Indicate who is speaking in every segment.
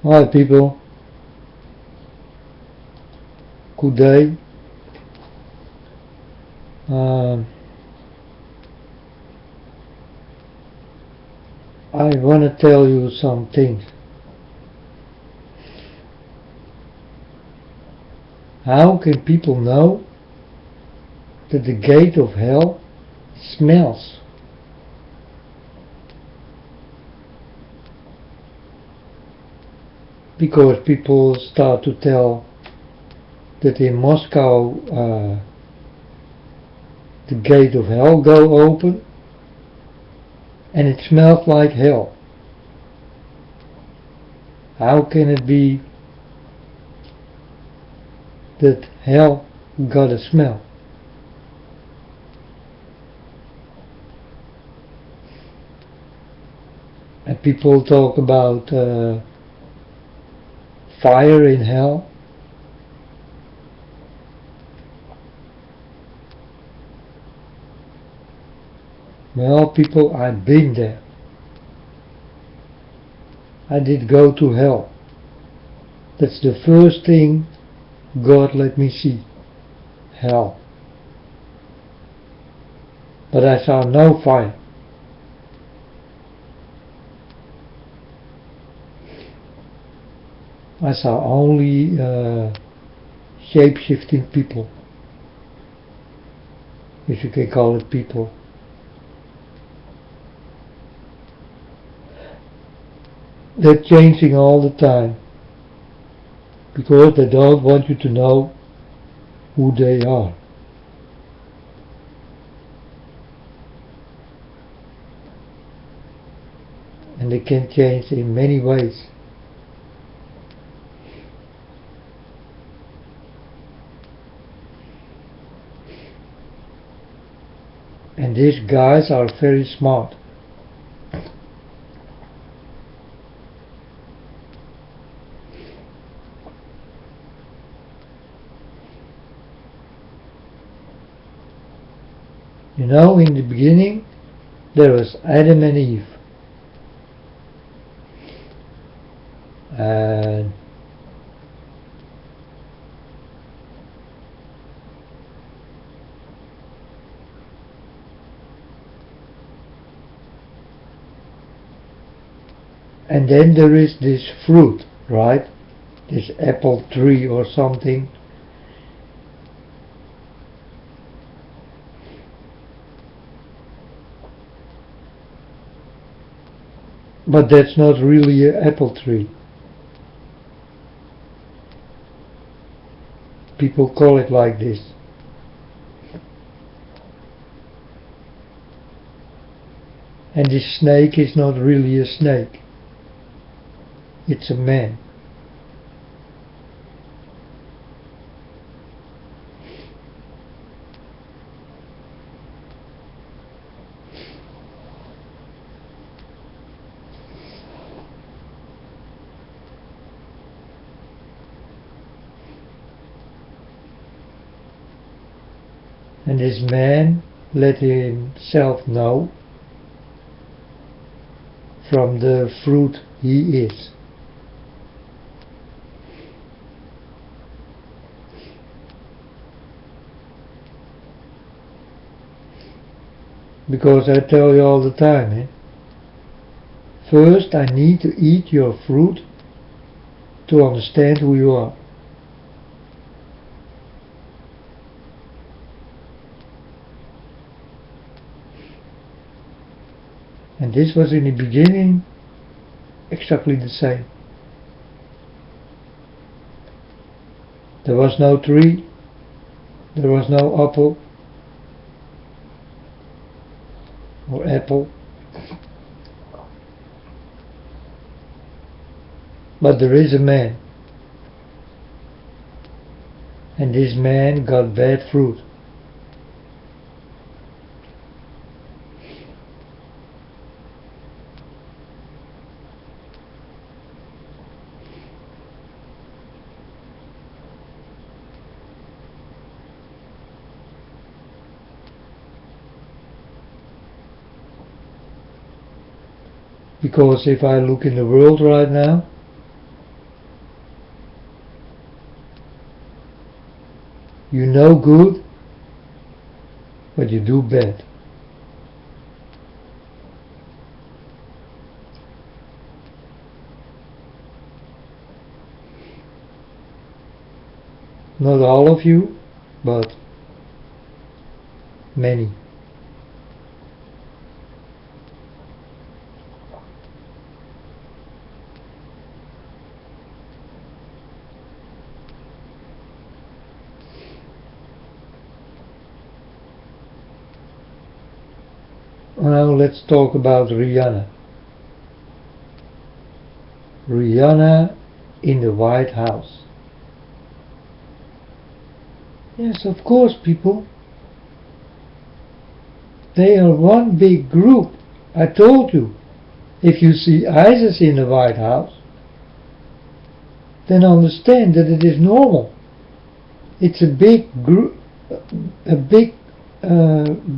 Speaker 1: Hi people, good day. I want to tell you some things. How can people know that the gate of hell smells? Because people start to tell that in Moscow the gate of hell go open and it smells like hell. How can it be that hell got a smell? And people talk about fire in hell. Well, people, I've been there. I did go to hell. That's the first thing God let me see. Hell. But I saw no fire. I saw only shape-shifting people, if you can call it people. They're changing all the time, because they don't want you to know who they are. And they can change in many ways. And these guys are very smart. You know, in the beginning there was Adam and Eve. And then there is this fruit, right? This apple tree or something. But that's not really an apple tree. People call it like this. And this snake is not really a snake. It's a man. And this man let himself know from the fruit he is. Because I tell you all the time, first I need to eat your fruit to understand who you are. And this was in the beginning exactly the same. There was no tree, there was no apple or apple, but there is a man, and this man got bad fruit. Because if I look in the world right now, You know good, but you do bad. Not all of you, but many. Now let's talk about Rihanna. Rihanna in the White House. Yes, of course, people. They are one big group. I told you. If you see ISIS in the White House, then understand that it is normal. It's a big group,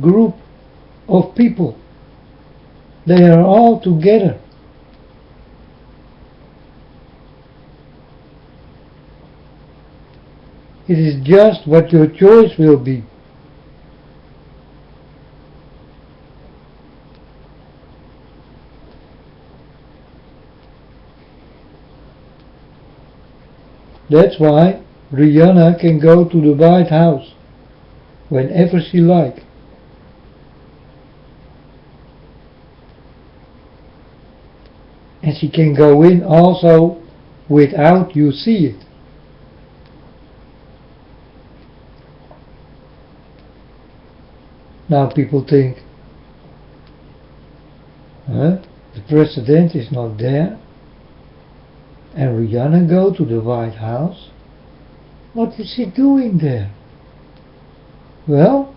Speaker 1: group of people. They are all together. It is just what your choice will be. That's why Rihanna can go to the White House whenever she likes. And she can go in also without you see it. Now people think, the president is not there and Rihanna go to the White House? What is she doing there? Well,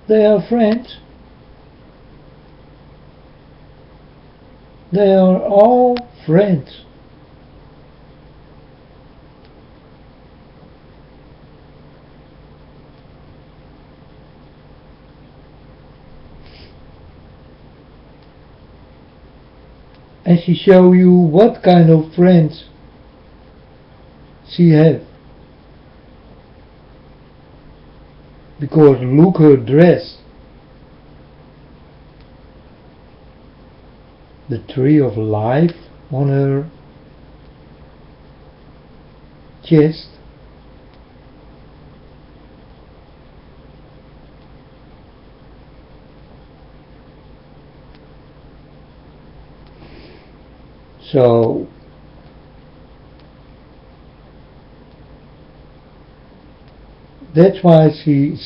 Speaker 1: they are friends. They are all friends. And she show you what kind of friends she have. Because look her dress. The tree of life on her chest. So that's why she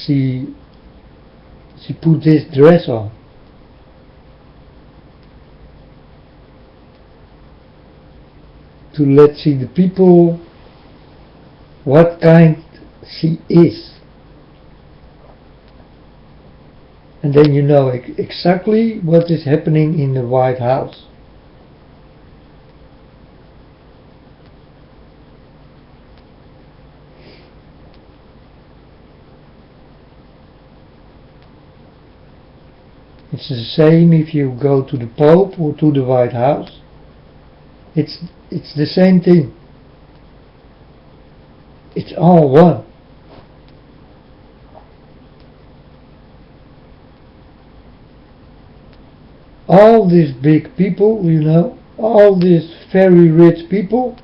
Speaker 1: put this dress on. To let see the people what kind she is. And then you know exactly what is happening in the White House. It's the same if you go to the Pope or to the White House. It's the same thing. It's all one. All these big people, you know, all these very rich people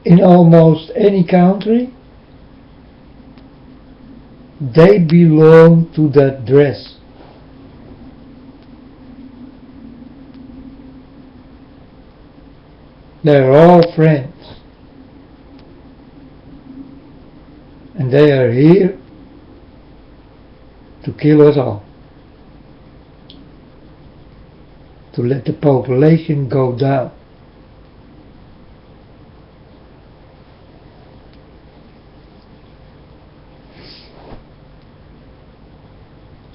Speaker 1: in almost any country, they belong to that dress. They're all friends. And they are here to kill us all. To let the population go down.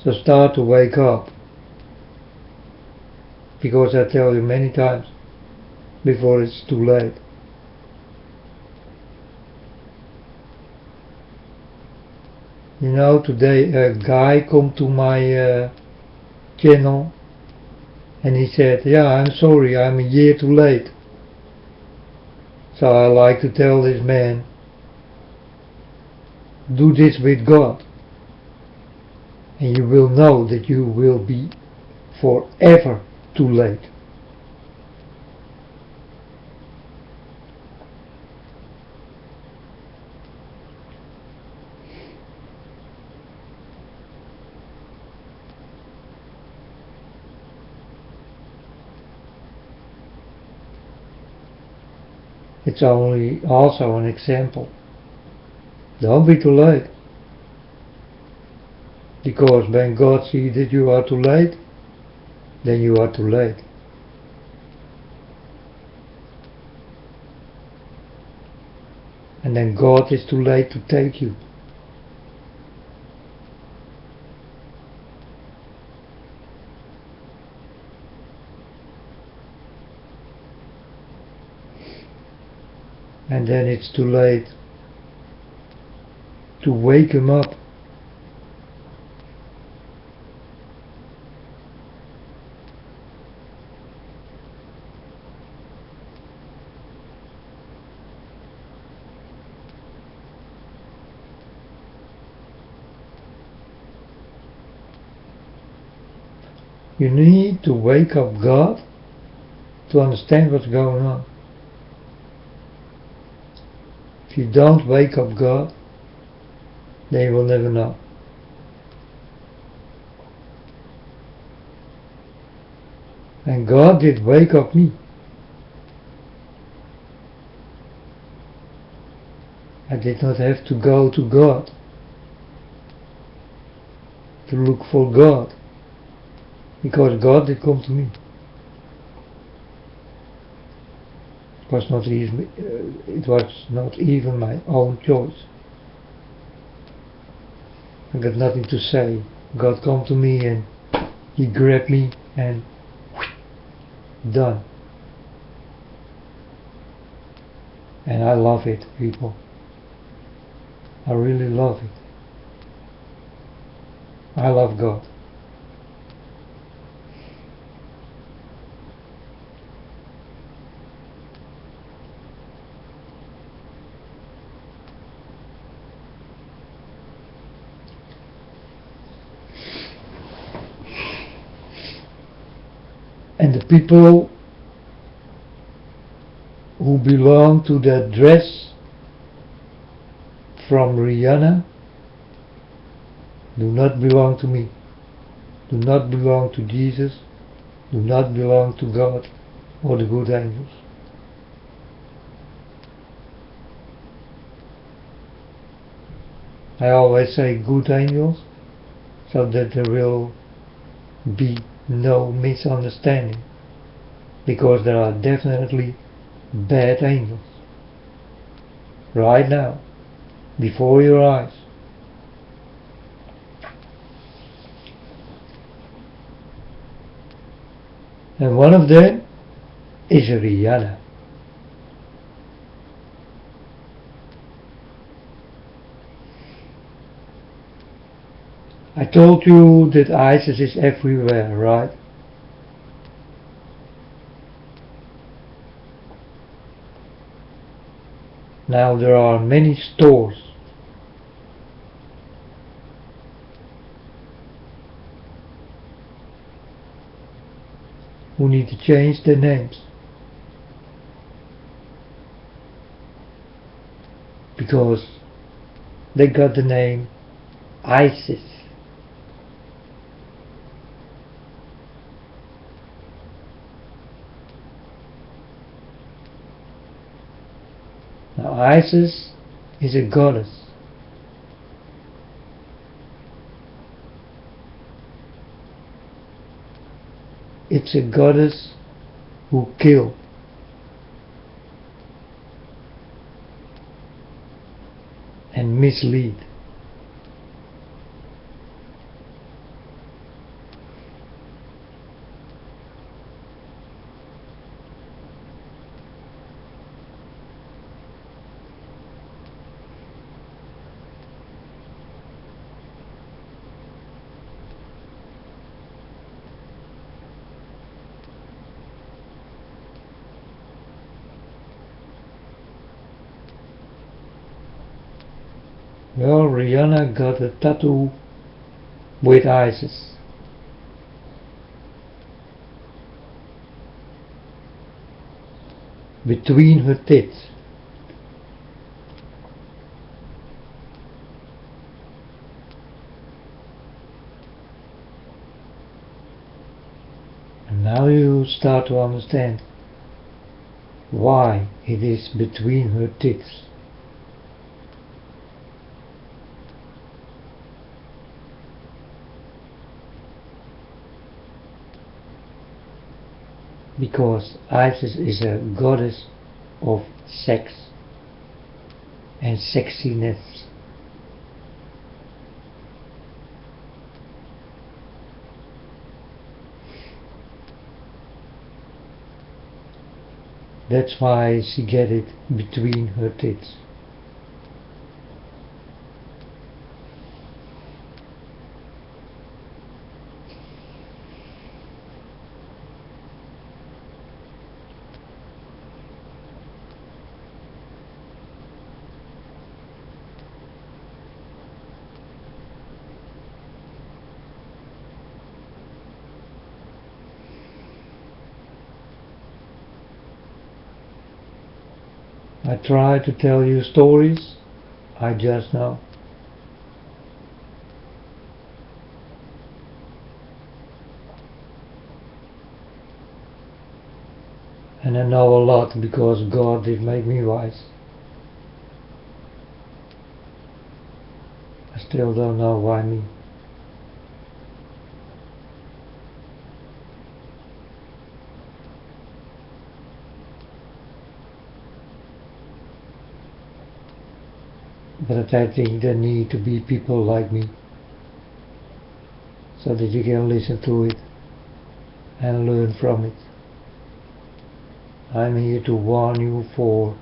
Speaker 1: So start to wake up. Because I tell you many times, before it's too late. You know, today a guy come to my channel and he said, yeah, I'm sorry, I'm a year too late. So I like to tell this man, do this with God, and you will know that you will be forever too late. It's only also an example. Don't be too late. Because when God sees that you are too late, then you are too late. And then God is too late to take you. And then it's too late to wake him up. You need to wake up God to understand what's going on. If you don't wake up God, then you will never know. And God did wake up me. I did not have to go to God to look for God, because God did come to me. It was not even my own choice. I got nothing to say. God come to me and He grabbed me and done. And I love it, people. I really love it. I love God. And the people who belong to that dress from Rihanna do not belong to me, do not belong to Jesus, do not belong to God or the good angels. I always say good angels, so that there will be no misunderstanding, because there are definitely bad angels right now before your eyes. And one of them is Rihanna. I told you that ISIS is everywhere, right? Now there are many stores who need to change their names, because they got the name ISIS. Now ISIS is a goddess. It's a goddess who kills and mislead. Well, Rihanna got a tattoo with ISIS. Between her tits. And now you start to understand why it is between her tits. Because Isis is a goddess of sex and sexiness. That's why she get it between her tits. I try to tell you stories I just know. And I know a lot because God did make me wise. I still don't know why me. But I think there need to be people like me so that you can listen to it and learn from it. I'm here to warn you for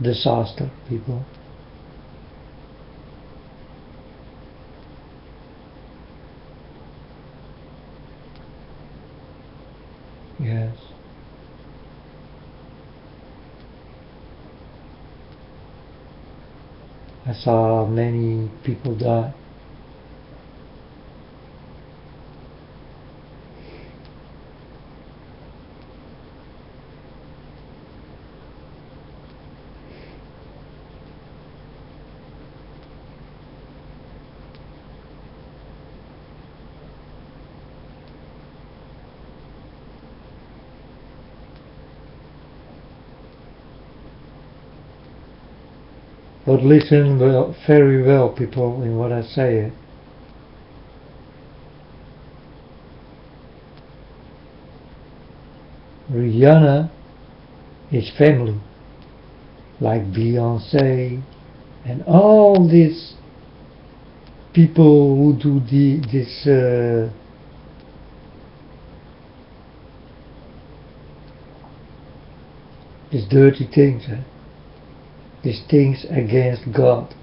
Speaker 1: disaster, people. Yes. I saw many people die. But listen well, very well, people, in what I say. Rihanna is family, like Beyonce and all these people who do these dirty things, these things against God.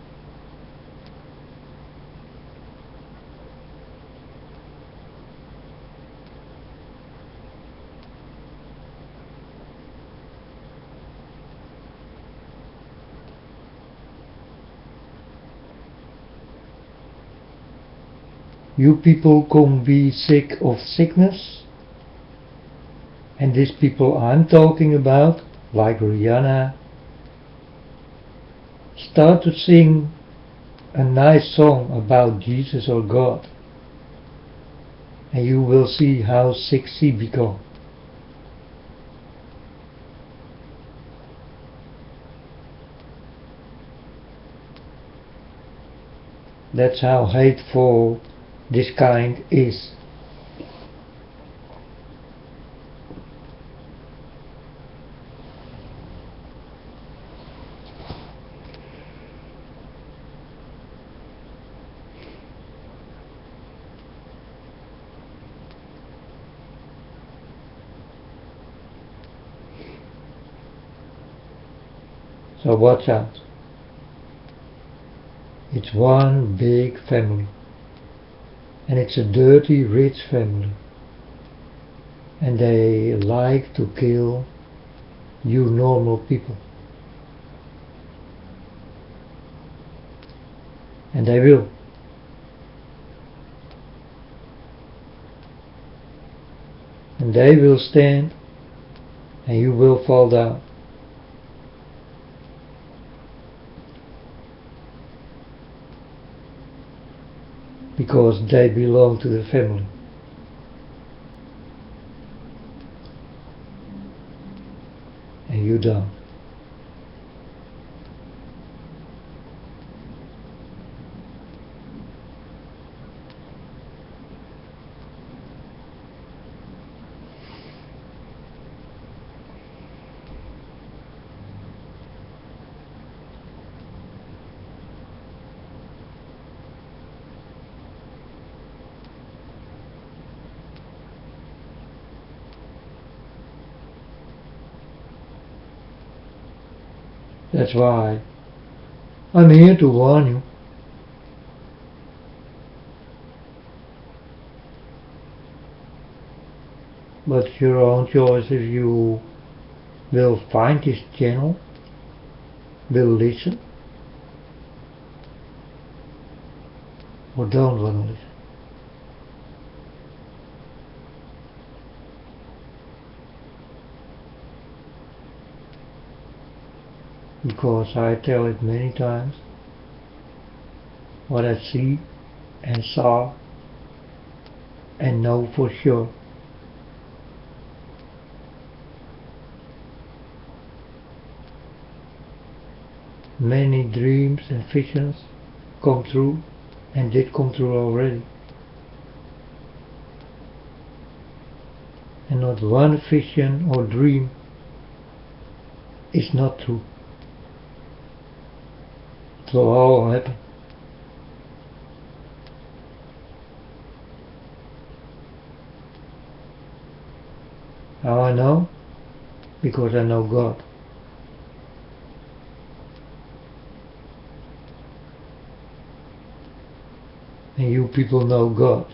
Speaker 1: You people can be sick of sickness, and these people I'm talking about, like Rihanna, start to sing a nice song about Jesus or God, and you will see how sick she become. That's how hateful this kind is. So watch out. It's one big family, and it's a dirty rich family, and they like to kill you normal people. And they will. And they will stand, and you will fall down. Because they belong to the family. And you don't. That's why I'm here to warn you. But it's your own choice if you will find this channel, will listen, or don't want to listen. Because I tell it many times, what I see and saw and know for sure. Many dreams and visions come true and did come true already. And not one vision or dream is not true. It will all happen. How I know? Because I know God. And you people know God.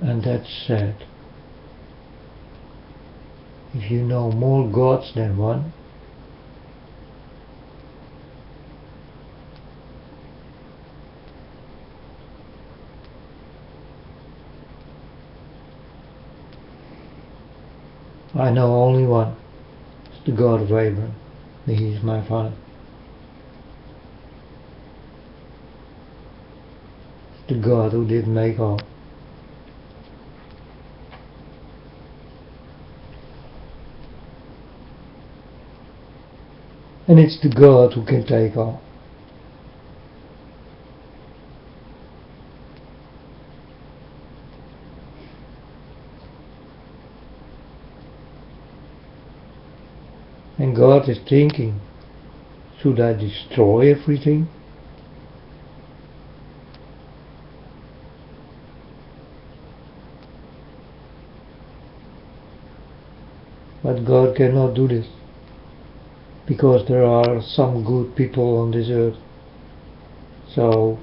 Speaker 1: And that's sad. If you know more gods than one, I know only one. It's the God of Abraham. He is my father. It's the God who did make all. And it's the God who can take all. And God is thinking, should I destroy everything? But God cannot do this, because there are some good people on this earth. So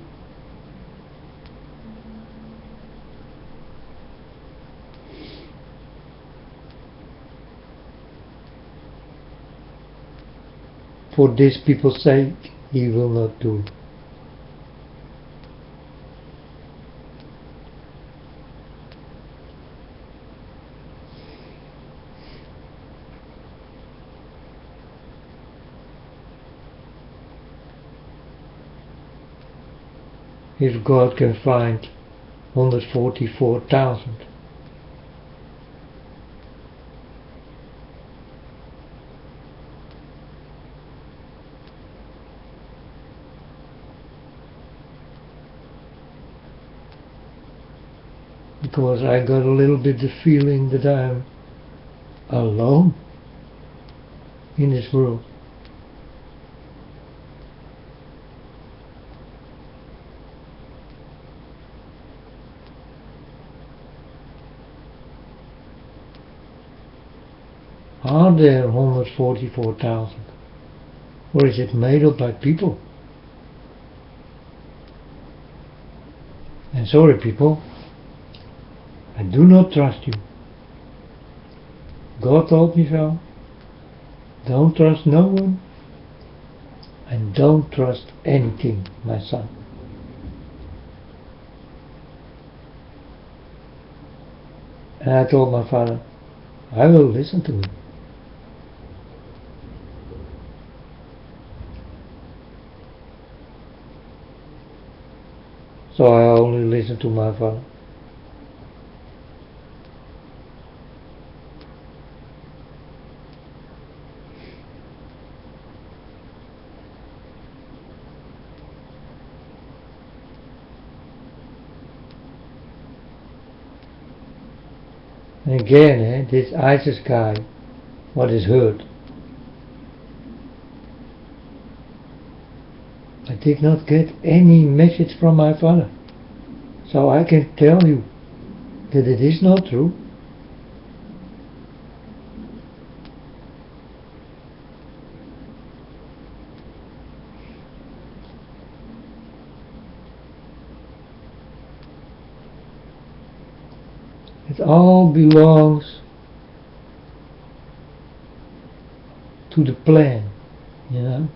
Speaker 1: for these people's sake, He will not do it. If God can find 144,000, because I got a little bit the feeling that I'm alone in this world. Are there 144,000? Or is it made up by people? And sorry people, I do not trust you. God told me so. Don't trust no one. And don't trust anything, my son. And I told my father, I will listen to him. So I only listened to my father. And again, this ISIS guy, what is hurt? I did not get any message from my father. So I can tell you that it is not true. It all belongs to the plan, you know.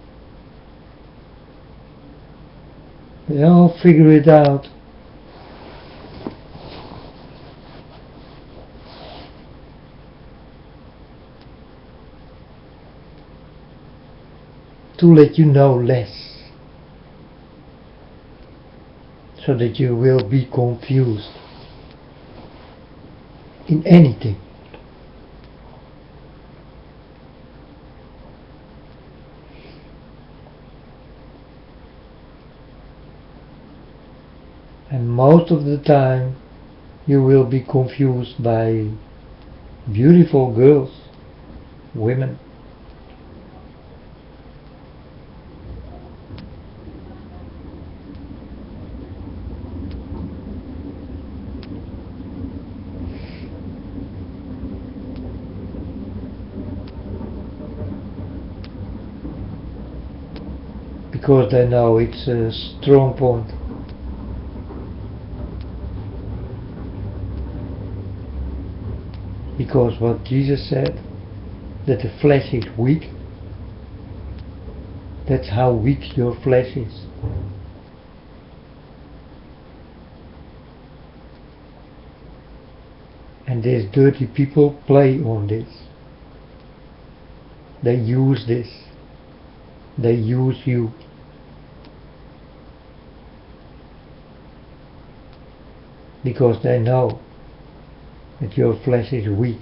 Speaker 1: They all figure it out. To let you know less, so that you will be confused in anything. And most of the time you will be confused by beautiful girls, women. Because they know it's a strong point. Because what Jesus said, that the flesh is weak, that's how weak your flesh is. And these dirty people play on this. They use this. They use you. Because they know that your flesh is weak.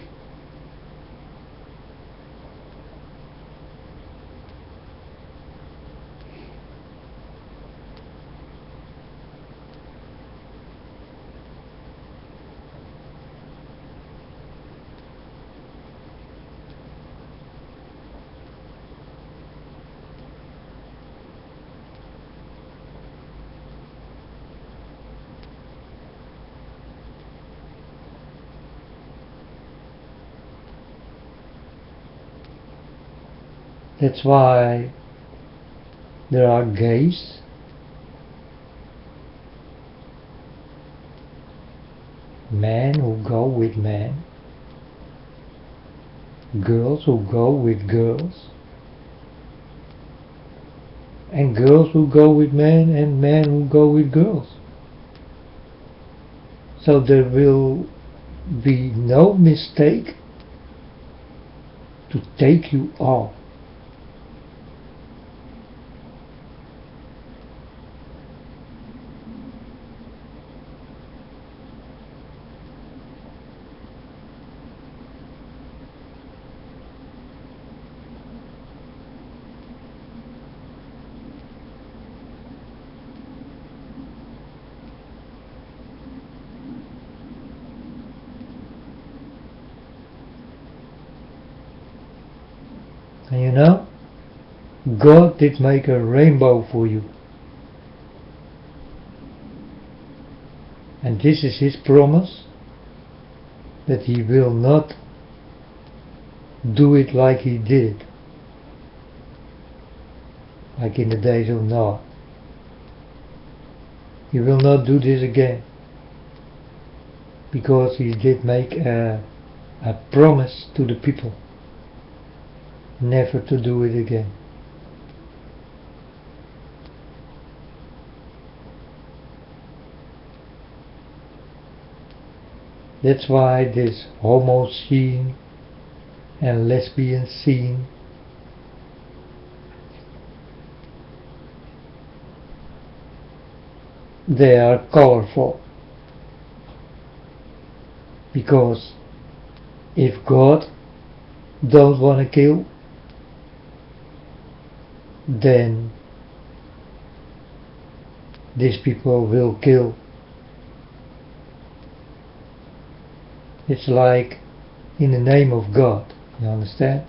Speaker 1: That's why there are gays, men who go with men, girls who go with girls, and girls who go with men, and men who go with girls. So there will be no mistake to take you all. And you know, God did make a rainbow for you. And this is His promise, that He will not do it like He did it. like in the days of Noah. He will not do this again, because he did make a promise to the people never to do it again. That's why this homo scene and lesbian scene they are colorful, because if God don't want to kill, then these people will kill. It's like in the name of God, you understand?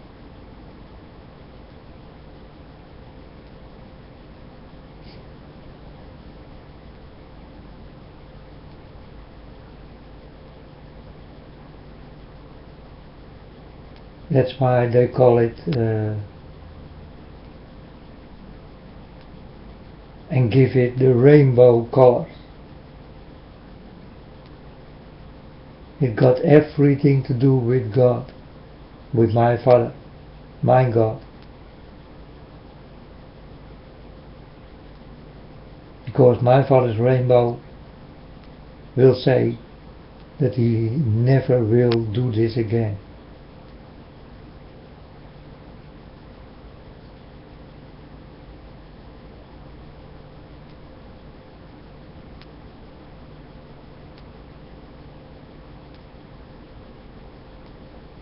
Speaker 1: That's why they call it and give it the rainbow colors. It got everything to do with God, with my Father, my God. Because my Father's rainbow will say that he never will do this again.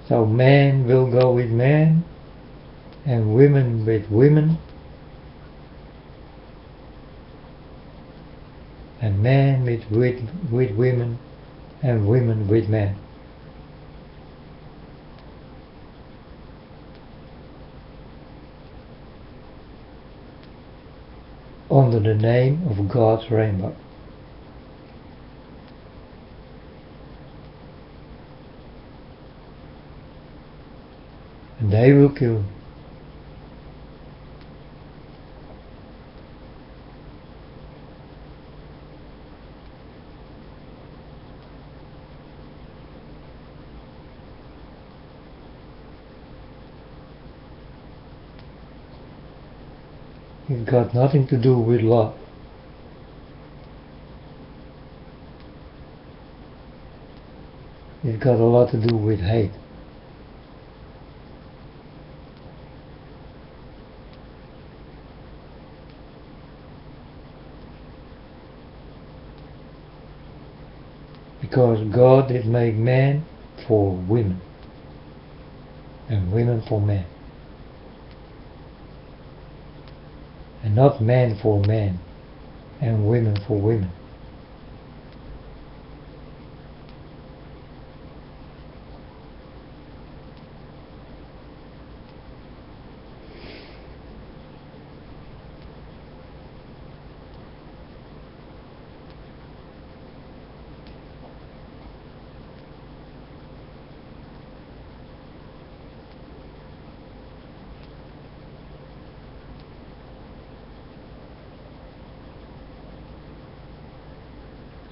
Speaker 1: So man will go with man, and women with women, and men with women, and women with men. Under the name of God's rainbow. And they will kill. It got nothing to do with love. It got a lot to do with hate. Because God did make man for women and women for men, and not man for men and women for women.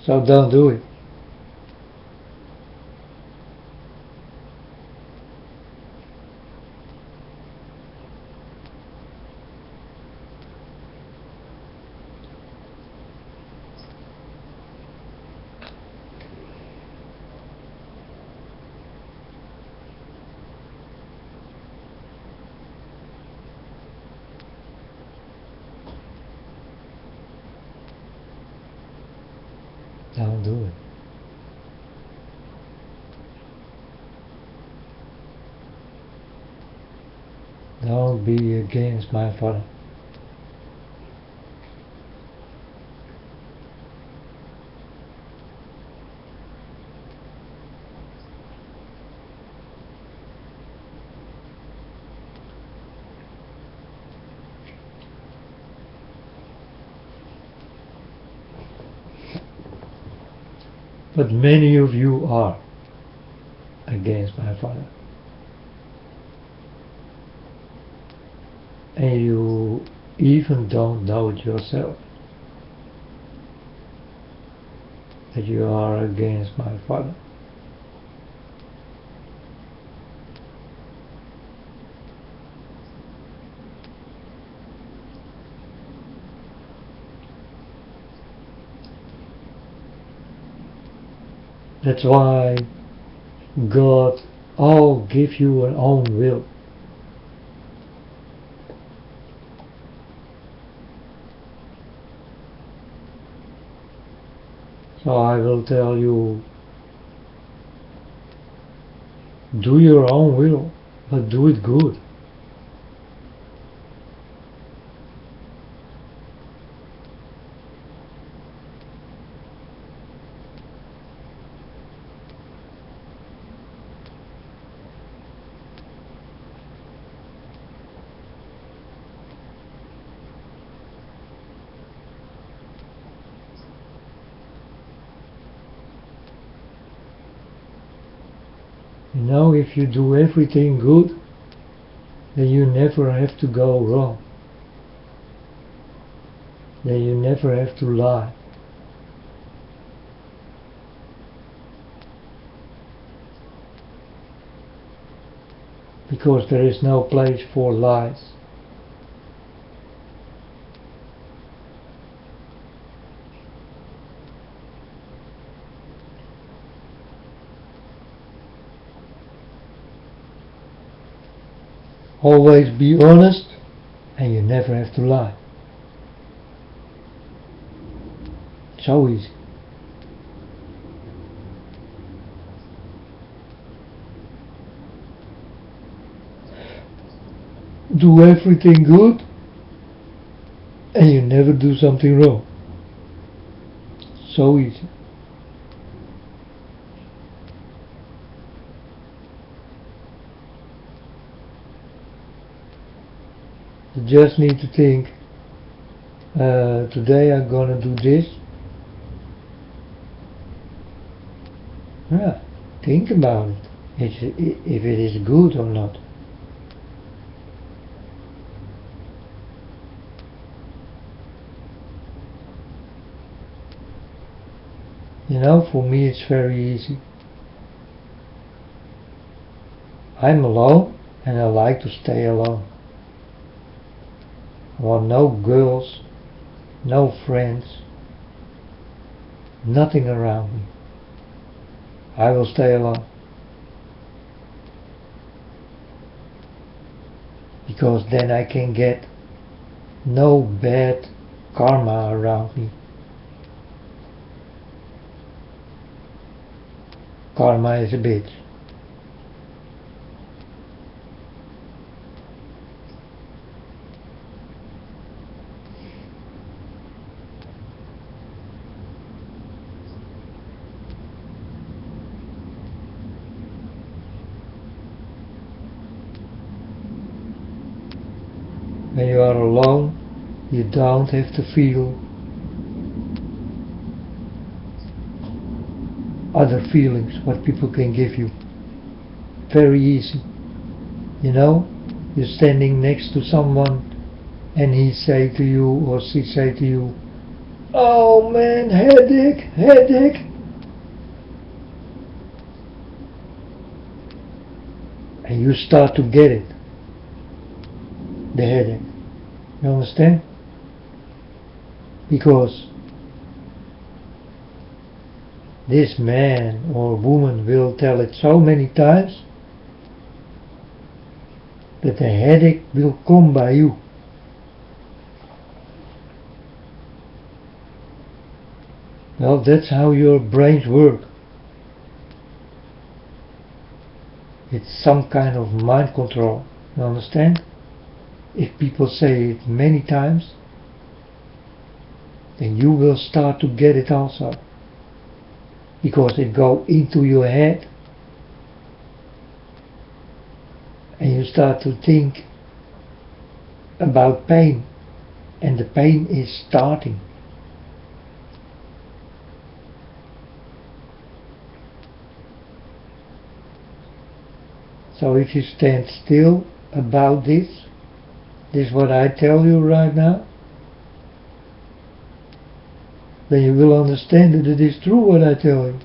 Speaker 1: So don't do it. Don't do it. Don't be against my Father. But many of you are against my Father. And you even don't know it yourself, that you are against my Father. That's why God all give you an own will. So I will tell you, do your own will, but do it good. You know, if you do everything good, then you never have to go wrong. Then you never have to lie. Because there is no place for lies. Always be honest, and you never have to lie. So easy. Do everything good, and you never do something wrong. So easy. You just need to think, today I'm gonna do this. Yeah, think about it, if it is good or not. You know, for me it's very easy. I'm alone and I like to stay alone. I want no girls, no friends, nothing around me. I will stay alone. Because then I can get no bad karma around me. Karma is a bitch. When you are alone, you don't have to feel other feelings what people can give you. Very easy. You know, you're standing next to someone and he say to you or she say to you, "Oh man, headache, headache." And you start to get it, the headache. You understand? Because this man or woman will tell it so many times that the headache will come by you. Well, that's how your brains work. It's some kind of mind control. You understand? If people say it many times, then you will start to get it also. Because it goes into your head and you start to think about pain, and the pain is starting. So if you stand still about this this what I tell you right now, then you will understand that it is true what I tell you.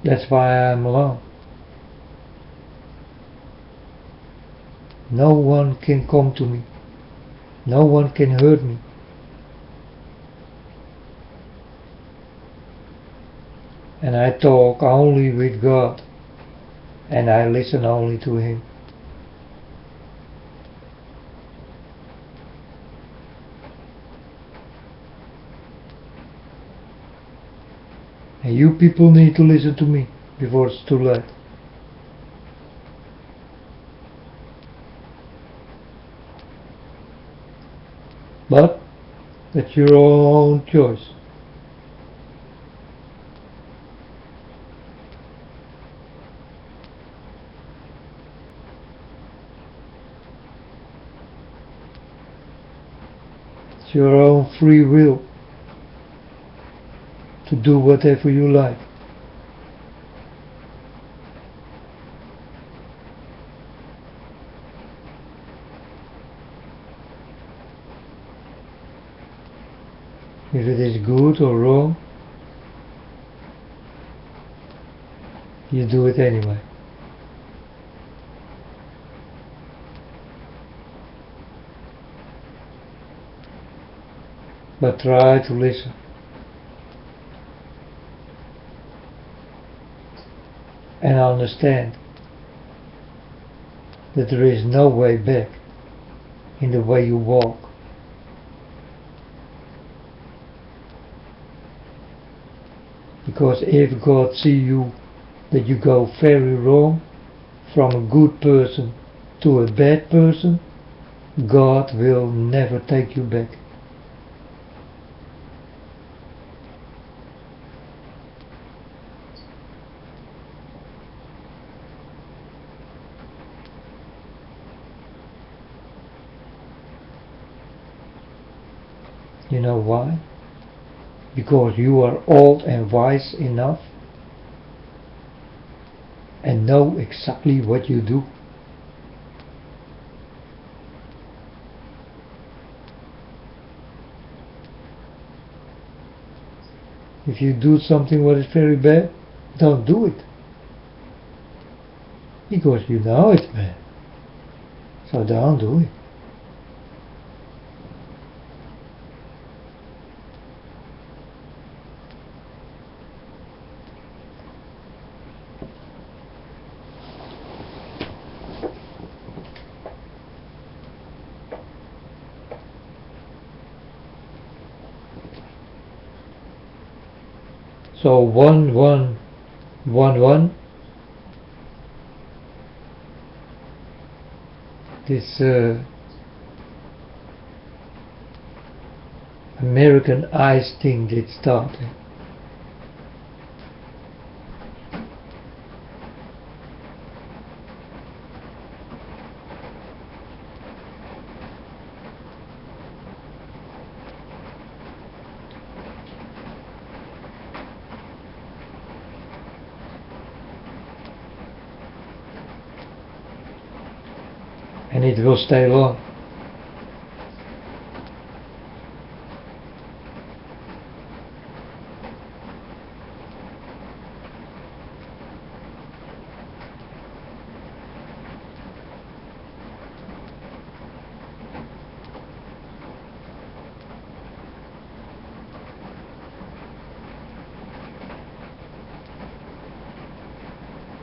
Speaker 1: That's why I'm alone. No one can come to me. No one can hurt me. And I talk only with God, and I listen only to Him. And you people need to listen to me before it's too late. But that's your own choice. It's your own free will to do whatever you like. If it is good or wrong, you do it anyway. But try to listen. And understand that there is no way back in the way you walk. Because if God see you that you go very wrong from a good person to a bad person, God will never take you back. You know why? Because you are old and wise enough and know exactly what you do. If you do something what is very bad, don't do it. Because you know it's bad. So don't do it. So 1111, this American ice thing did start. And it will stay long.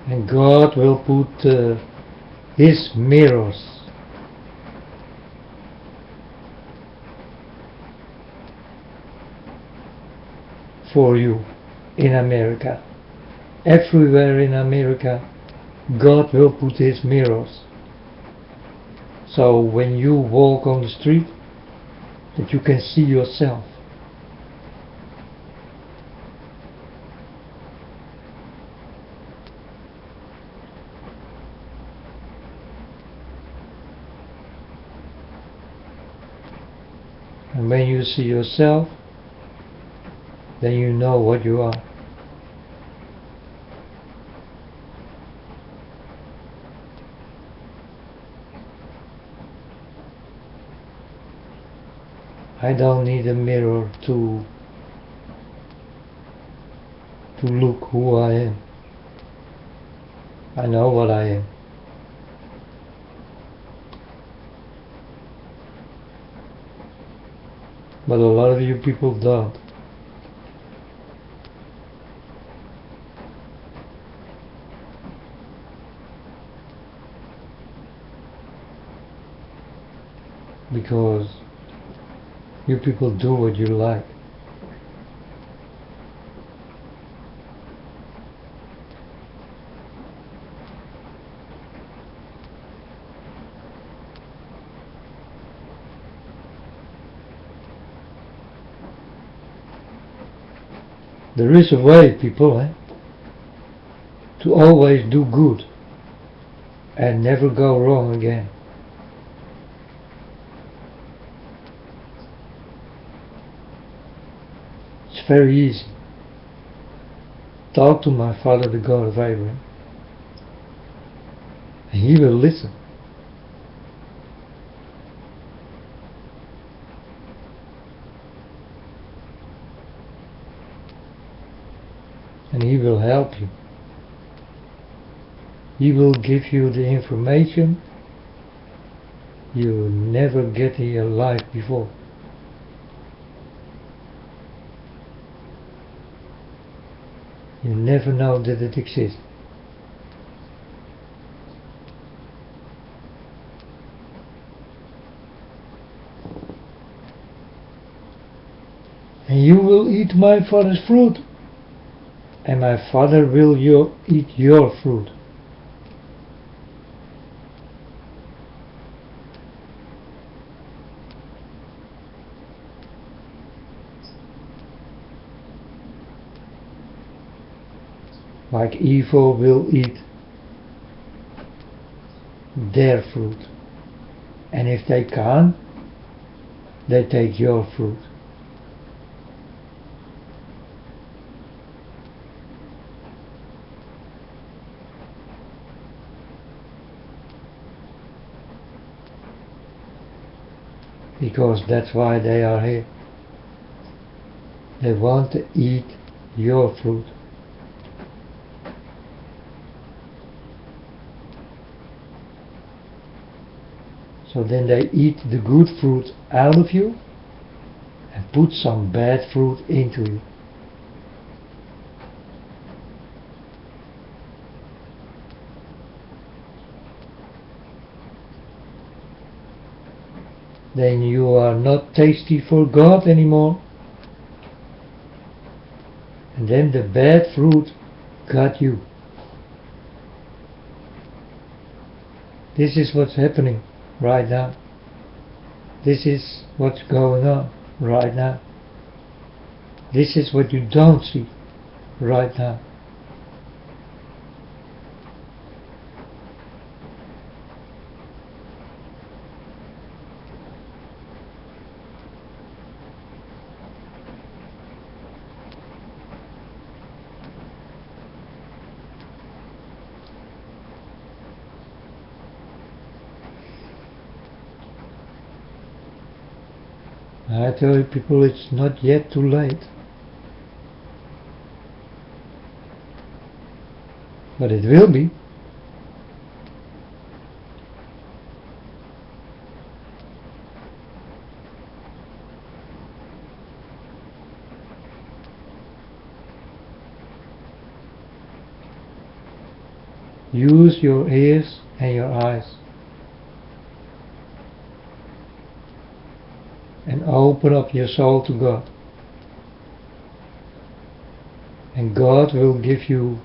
Speaker 1: And God will put His mirrors for you in America. Everywhere in America, God will put His mirrors. So when you walk on the street, that you can see yourself. And when you see yourself, then you know what you are. I don't need a mirror to look who I am. I know what I am. But a lot of you people don't. Because you people do what you like. There is a way, people, to always do good and never go wrong again. It's very easy. Talk to my Father, the God of Abraham, and He will listen. And He will help you. He will give you the information you never get in your life before. You never know that it exists. And you will eat my Father's fruit, and my Father will eat your fruit. Like evil will eat their fruit, and if they can't, they take your fruit. Because that's why they are here. They want to eat your fruit. So then they eat the good fruit out of you and put some bad fruit into you. Then you are not tasty for God anymore. And then the bad fruit got you. This is what's happening right now. This is what's going on right now. This is what you don't see right now. I tell you people, it's not yet too late. But it will be. Use your ears and your eyes. And open up your soul to God. And God will give you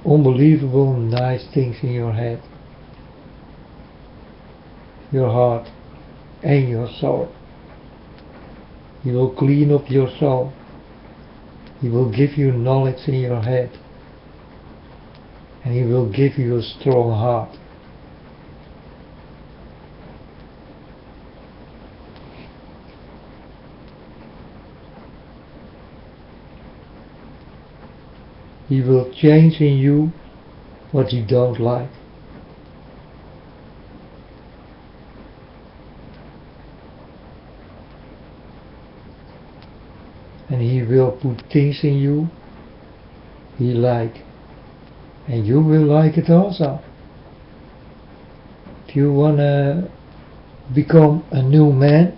Speaker 1: unbelievable nice things in your head, your heart and your soul. He will clean up your soul. He will give you knowledge in your head. And He will give you a strong heart. He will change in you what you don't like. and He will put things in you He like, and you will like it also. If you wanna become a new man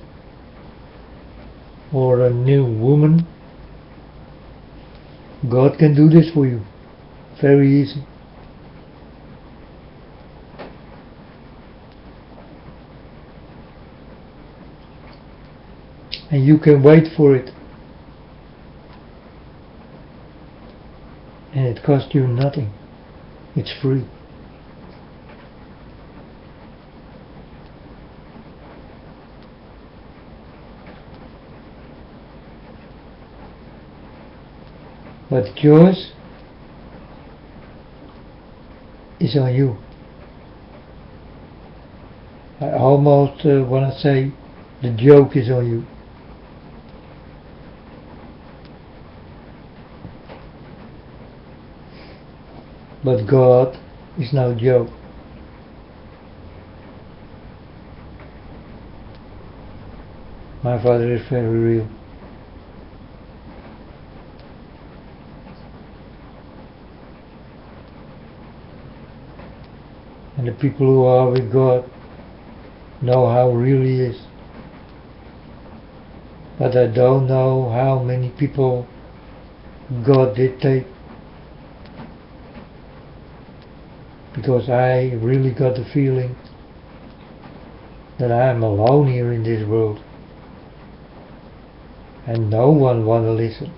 Speaker 1: or a new woman, God can do this for you. Very easy. And you can wait for it. And it costs you nothing. It's free. But the choice is on you. I almost want to say the joke is on you. But God is no joke. My Father is very real. And the people who are with God know how real He is. But I don't know how many people God did take. Because I really got the feeling that I am alone here in this world. And no one want to listen.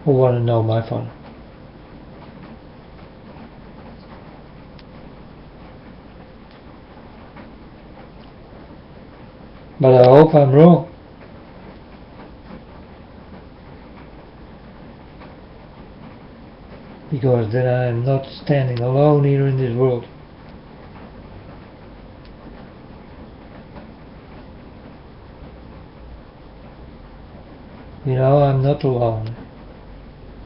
Speaker 1: Or want to know my Father. But I hope I'm wrong. Because then I am not standing alone here in this world. You know, I'm not alone.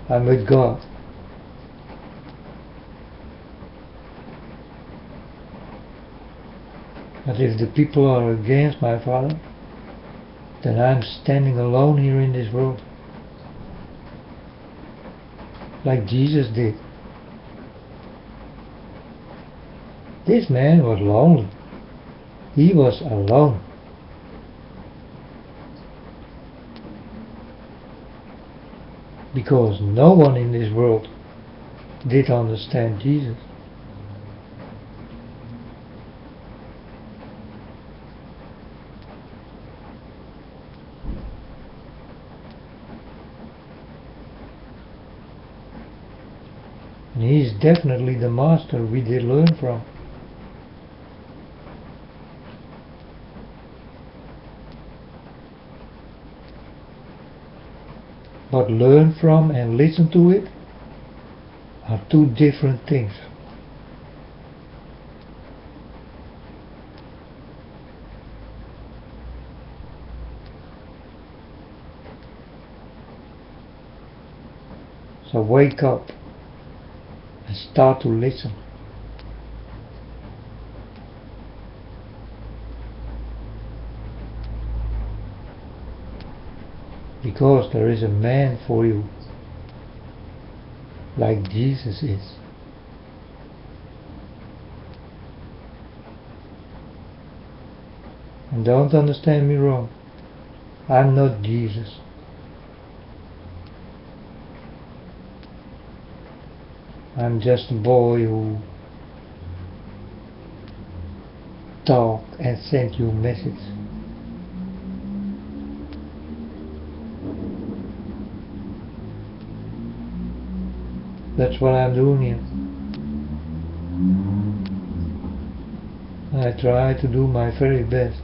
Speaker 1: I'm with God. But if the people are against my Father, then I'm standing alone here in this world. Like Jesus did. This man was lonely. He was alone. Because no one in this world did understand Jesus. And He is definitely the master we did learn from. But learn from and listen to it are two different things. So wake up and start to listen. Because there is a man for you, like Jesus is. And don't understand me wrong, I'm not Jesus. I'm just a boy who talk and send you a message. That's what I'm doing here. I try to do my very best.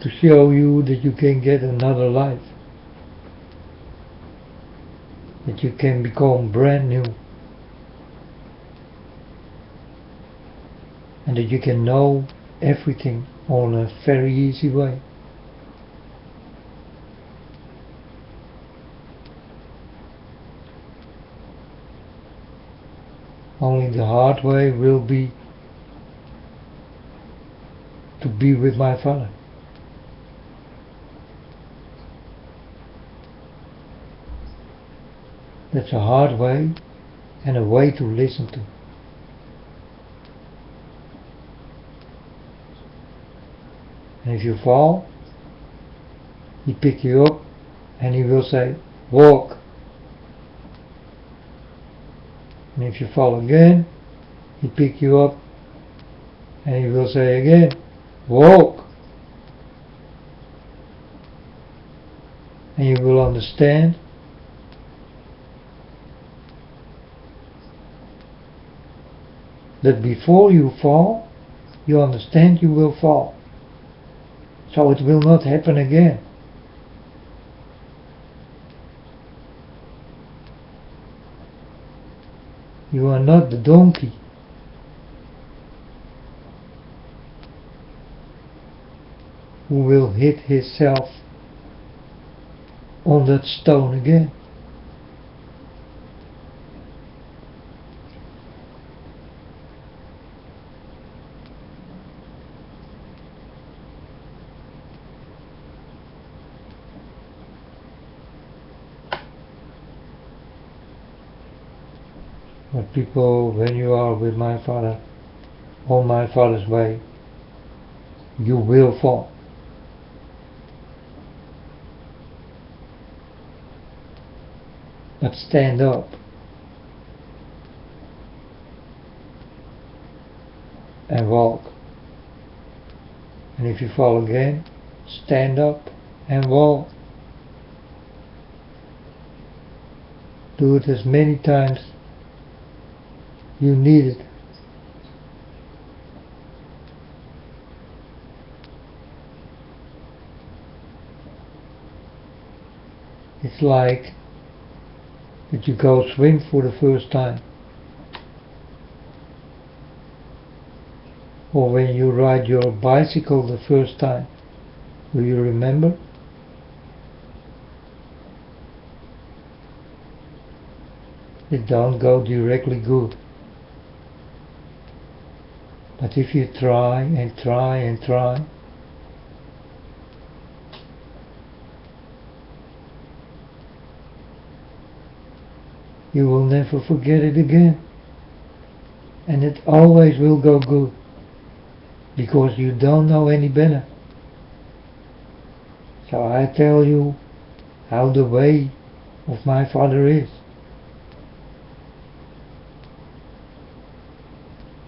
Speaker 1: To show you that you can get another life. That you can become brand new. And that you can know everything on a very easy way. Only the hard way will be to be with my Father. That's a hard way and a way to listen to. And if you fall, He pick you up and He will say, walk. And if you fall again, He pick you up and He will say again, walk. And you will understand that before you fall, you understand you will fall. So it will not happen again. You are not the donkey who will hit himself on that stone again. But people, when you are with my Father, on my Father's way, you will fall. But stand up. And walk. And if you fall again, stand up and walk. Do it as many times you need it. It's like that you go swim for the first time, or when you ride your bicycle the first time. Do you remember? It don't go directly good. But if you try and try and try, you will never forget it again. And it always will go good, because you don't know any better. So I tell you how the way of my Father is.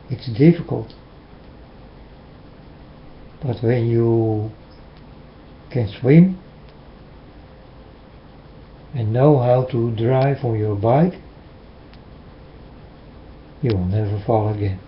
Speaker 1: It's difficult, but when you can swim and know how to drive on your bike, you will never fall again.